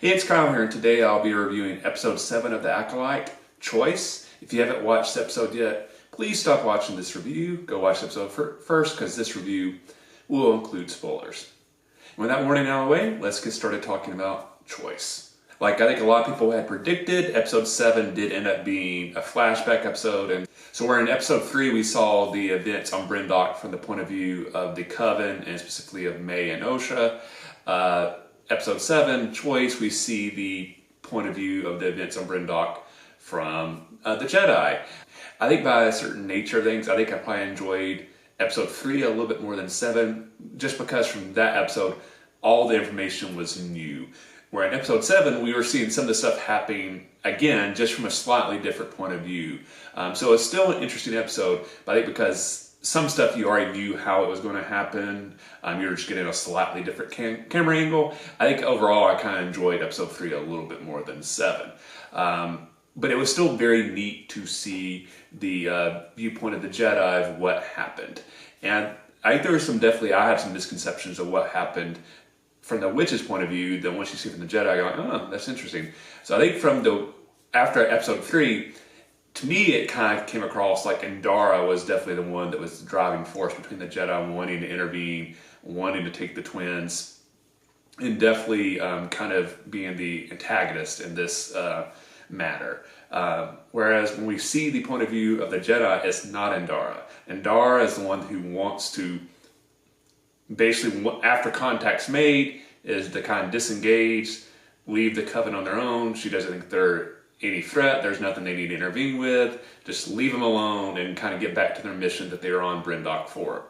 It's Kyle here, and today I'll be reviewing episode 7 of The Acolyte, Choice. If you haven't watched the episode yet, please stop watching this review. Go watch the episode first, because this review will include spoilers. And with that warning out of the way, let's get started talking about Choice. Like I think a lot of people had predicted, episode 7 did end up being a flashback episode. And so where in episode 3 we saw the events on Bryndock from the point of view of the Coven, and specifically of May and Osha. Episode 7, Choice, we see the point of view of the events on Bryndock from the Jedi. I think by a certain nature of things, I think I probably enjoyed episode 3 a little bit more than 7, just because from that episode, all the information was new. Where in episode 7, we were seeing some of the stuff happening, again, just from a slightly different point of view. So it's still an interesting episode, but I think because some stuff you already knew how it was going to happen, you're just getting a slightly different camera angle. I think overall I kind of enjoyed episode 3 a little bit more than 7. But it was still very neat to see the viewpoint of the Jedi of what happened. And I think there was I had some misconceptions of what happened from the witch's point of view. Then once you see it from the Jedi, you're like, oh, that's interesting. So I think after episode 3, to me, it kind of came across like Indara was definitely the one that was the driving force between the Jedi wanting to intervene, wanting to take the twins, and definitely kind of being the antagonist in this matter. Whereas when we see the point of view of the Jedi, it's not Indara. Indara is the one who wants to, basically, after contact's made, is to kind of disengage, leave the Coven on their own. She doesn't think they're any threat, there's nothing they need to intervene with, just leave them alone and kind of get back to their mission that they were on Bryndock for.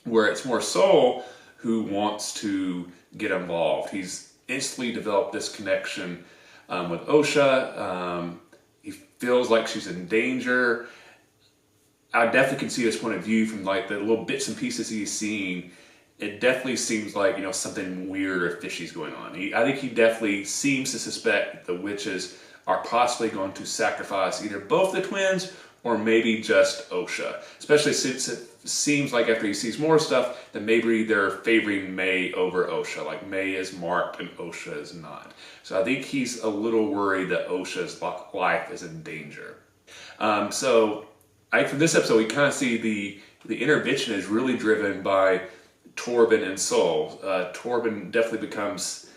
Where it's more Sol who wants to get involved. He's instantly developed this connection with Osha. He feels like she's in danger. I definitely can see his point of view from like the little bits and pieces he's seeing. It definitely seems like, something weird or fishy is going on. I think he definitely seems to suspect the witches are possibly going to sacrifice either both the twins or maybe just Osha. Especially since it seems like after he sees more stuff that maybe they're favoring May over Osha. Like May is marked and Osha is not. So I think he's a little worried that Osha's life is in danger. So from this episode we kind of see the intervention is really driven by Torben and Sol. Torben definitely becomes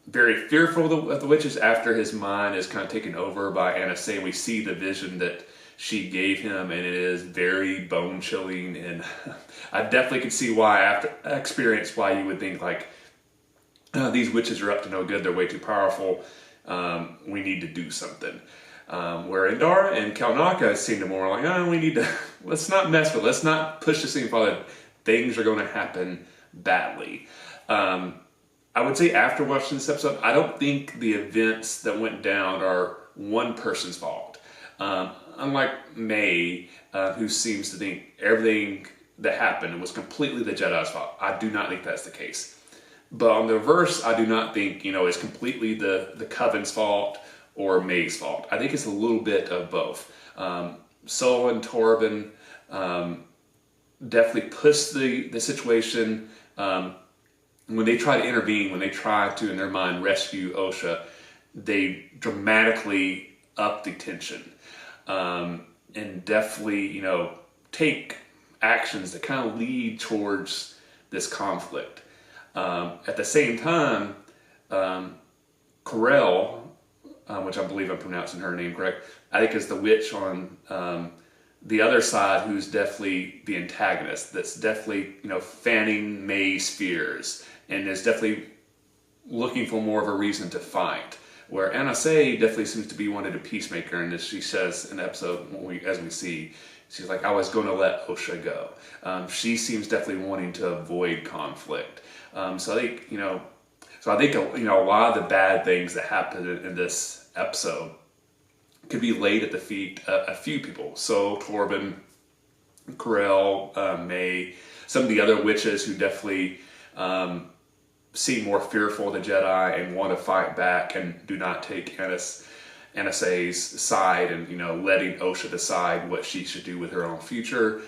very fearful of the witches after his mind is kind of taken over by Anna Say. We see the vision that she gave him, and it is very bone-chilling, and I definitely can see why, after experience, why you would think like, these witches are up to no good, they're way too powerful, we need to do something. Where Indara and Kalnaka seem to more like, we need to, let's not mess with it, let's not push this thing forward, things are going to happen badly. I would say after watching this episode, I don't think the events that went down are one person's fault. Unlike May, who seems to think everything that happened was completely the Jedi's fault. I do not think that's the case. But on the reverse, I do not think, it's completely the Coven's fault or May's fault. I think it's a little bit of both. Sol and Torben definitely push the situation. When they try to intervene, when they try to, in their mind, rescue Osha, they dramatically up the tension. And definitely, take actions that kind of lead towards this conflict. At the same time, Corell, which I believe I'm pronouncing her name correct, I think is the witch on the other side, who's definitely the antagonist, that's definitely, fanning May's fears, and is definitely looking for more of a reason to fight. Where Anna Say definitely seems to be one of the peacemaker, and as she says in the episode, as we see, she's like, I was going to let Osha go. She seems definitely wanting to avoid conflict. So I think, a lot of the bad things that happen in this episode could be laid at the feet of a few people. So Torben, Corell, May, some of the other witches who definitely seem more fearful of the Jedi and want to fight back and do not take Anna Say's side and, letting Osha decide what she should do with her own future.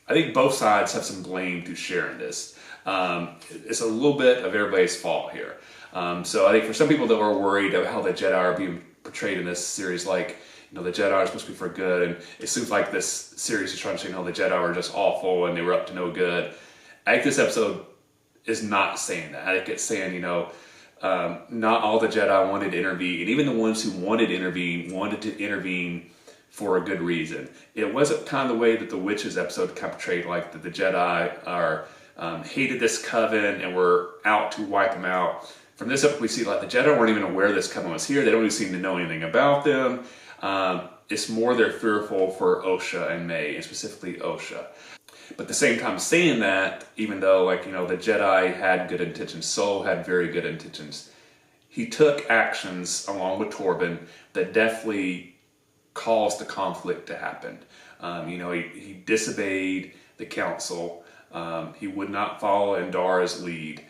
I think both sides have some blame to share in this. It's a little bit of everybody's fault here. So I think for some people that were worried about how the Jedi are being portrayed in this series, like, the Jedi are supposed to be for good, and it seems like this series is trying to say, no, the Jedi were just awful and they were up to no good. I think this episode is not saying that. I think it's saying, not all the Jedi wanted to intervene, and even the ones who wanted to intervene for a good reason. It wasn't kind of the way that the Witches episode kind of portrayed, like that the Jedi are hated this coven and were out to wipe them out. From this episode, we see like the Jedi weren't even aware this coven was here. They don't even seem to know anything about them. It's more they're fearful for Osha and May, and specifically Osha. But at the same time saying that, even though the Jedi had good intentions, Sol had very good intentions, he took actions along with Torben that definitely caused the conflict to happen. He disobeyed the council. He would not follow Endara's lead.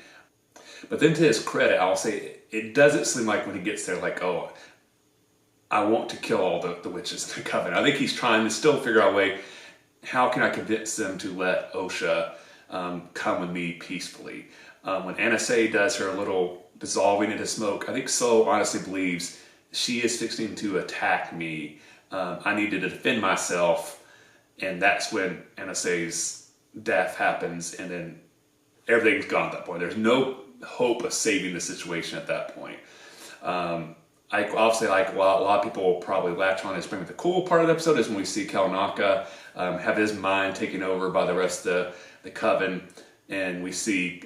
But then to his credit, I'll say it doesn't seem like when he gets there, like, oh, I want to kill all the witches in the coven. I think he's trying to still figure out a way, how can I convince them to let Osha come with me peacefully? When Anasay does her little dissolving into smoke, I think Sol honestly believes she is fixing to attack me. I need to defend myself, and that's when Anasay's death happens, and then everything's gone at that point. There's no hope of saving the situation at that point. Obviously, a lot of people will probably latch on and spring. The cool part of the episode is when we see Kalnaka have his mind taken over by the rest of the coven, and we see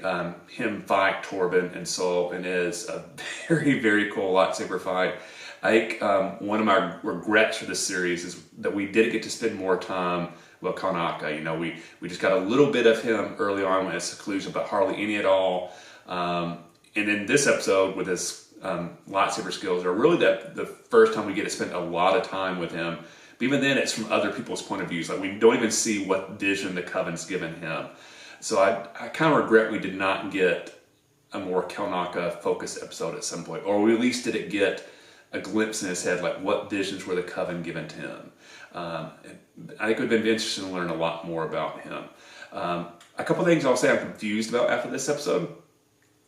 him fight Torben and Sol, and it is a very, very cool lightsaber fight. I think one of my regrets for this series is that we didn't get to spend more time with Kalnaka. We just got a little bit of him early on in his seclusion, but hardly any at all. And in this episode with his lightsaber skills are really the first time we get to spend a lot of time with him. But even then, it's from other people's point of views. Like, we don't even see what vision the coven's given him. So I kind of regret we did not get a more Kalnaka focused episode at some point, or we at least didn't get a glimpse in his head, like what visions were the coven given to him. I think it would have been interesting to learn a lot more about him. A couple things I'll say I'm confused about after this episode.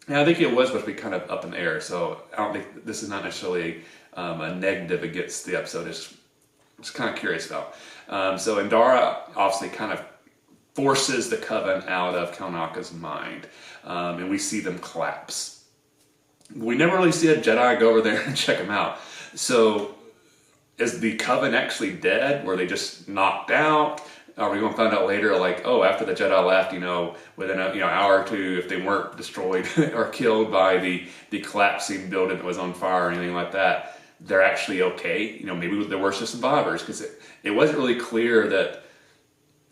And I think it was supposed to be kind of up in the air, so I don't think this is not necessarily a negative against the episode. It's just kind of curious about. So Endara obviously kind of forces the coven out of Kalnaka's mind, and we see them collapse. We never really see a Jedi go over there and check them out. So is the coven actually dead? Were they just knocked out? Are we going to find out later, like, oh, after the Jedi left, within an hour or two, if they weren't destroyed or killed by the collapsing building that was on fire or anything like that, they're actually okay? Maybe there were some survivors, because it wasn't really clear that,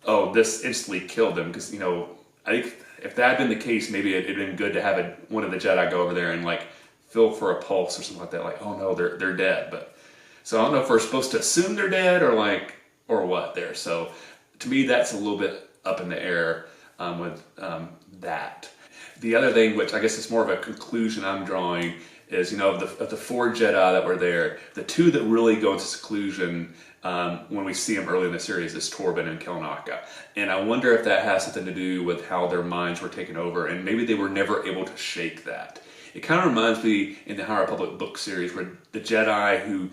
oh, this instantly killed them. Because, I think if that had been the case, maybe it'd been good to have one of the Jedi go over there and, like, feel for a pulse or something like that. Like, oh, no, they're dead. But so I don't know if we're supposed to assume they're dead or what there. So to me, that's a little bit up in the air with that. The other thing, which I guess is more of a conclusion I'm drawing, is, of the four Jedi that were there, the two that really go into seclusion when we see them early in the series is Torben and Kalnaka. And I wonder if that has something to do with how their minds were taken over, and maybe they were never able to shake that. It kind of reminds me in the High Republic book series where the Jedi who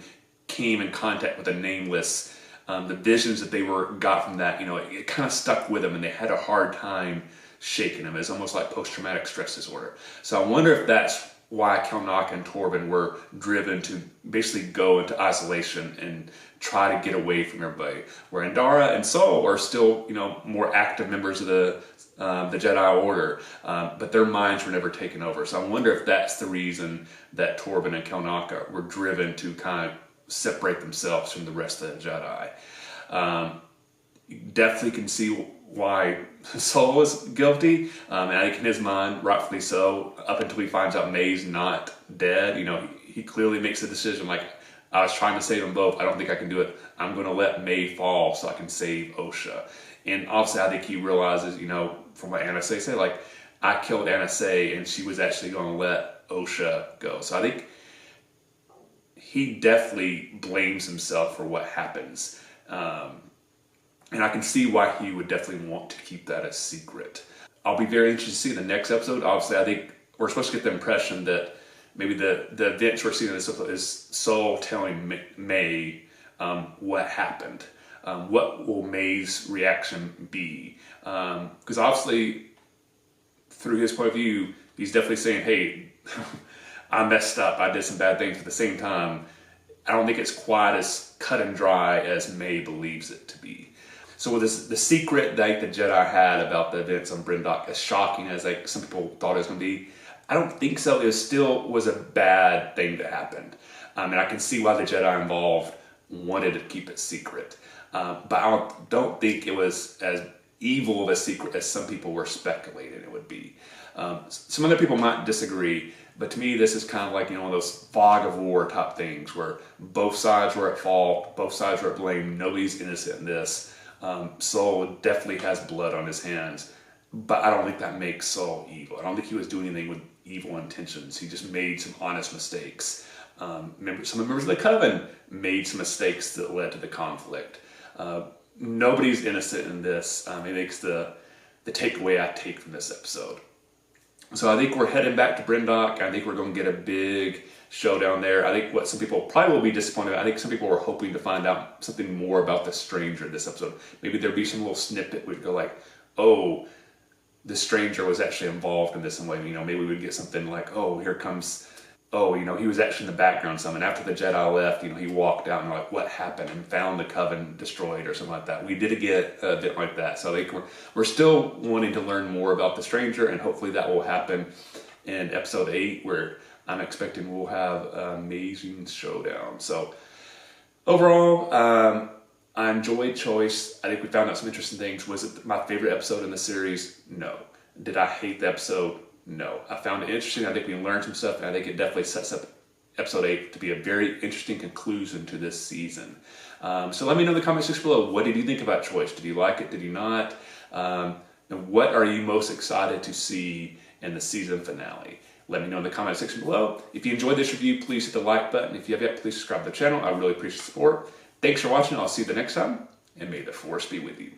came in contact with the Nameless, the visions that they got from that, it kind of stuck with them, and they had a hard time shaking them. It's almost like post-traumatic stress disorder. So I wonder if that's why Kalnaka and Torben were driven to basically go into isolation and try to get away from everybody. Where Endara and Sol are still, more active members of the Jedi Order, but their minds were never taken over. So I wonder if that's the reason that Torben and Kalnaka were driven to kind of separate themselves from the rest of the Jedi. You definitely can see why Sol was guilty, and I think in his mind, rightfully so, up until he finds out May's not dead. He clearly makes a decision like, I was trying to save them both, I don't think I can do it, I'm going to let May fall so I can save Osha. And obviously I think he realizes, from what Anasay said, like, I killed Anasay and she was actually going to let Osha go. So I think he definitely blames himself for what happens. And I can see why he would definitely want to keep that a secret. I'll be very interested to see the next episode. Obviously, I think we're supposed to get the impression that maybe the events we're seeing in this episode is Saul telling May what happened. What will May's reaction be? Because obviously, through his point of view, he's definitely saying, hey, I messed up, I did some bad things. At the same time, I don't think it's quite as cut and dry as May believes it to be. So the secret that the Jedi had about the events on Bryndock, as shocking as some people thought it was going to be, I don't think so. It still was a bad thing that happened. And I can see why the Jedi involved wanted to keep it secret. But I don't think it was as evil of a secret as some people were speculating it would be. Some other people might disagree, but to me this is kind of like, one of those fog of war type things where both sides were at fault, both sides were at blame, nobody's innocent in this. Saul definitely has blood on his hands, but I don't think that makes Saul evil. I don't think he was doing anything with evil intentions. He just made some honest mistakes. Some members of the Coven made some mistakes that led to the conflict. Nobody's innocent in this. I think it's the takeaway I take from this episode. So I think we're heading back to Bryndock. I think we're going to get a big showdown there. I think what some people probably will be disappointed, I think some people were hoping to find out something more about the stranger this episode. Maybe there'd be some little snippet we'd go like, oh, the stranger was actually involved in this in a way. Maybe we would get something like, oh, here comes, he was actually in the background some. And after the Jedi left, he walked out and like, what happened? And found the Coven destroyed or something like that. We did get a bit like that. So I think we're still wanting to learn more about the stranger, and hopefully that will happen in episode 8, where I'm expecting we'll have an amazing showdown. So overall, I enjoyed Choice. I think we found out some interesting things. Was it my favorite episode in the series? No. Did I hate the episode? No. I found it interesting. I think we learned some stuff, and I think it definitely sets up episode 8 to be a very interesting conclusion to this season. So let me know in the comment section below, what did you think about Choice? Did you like it? Did you not? And what are you most excited to see in the season finale? Let me know in the comment section below. If you enjoyed this review, please hit the like button. If you have yet, please subscribe to the channel. I really appreciate the support. Thanks for watching. I'll see you the next time, and may the Force be with you.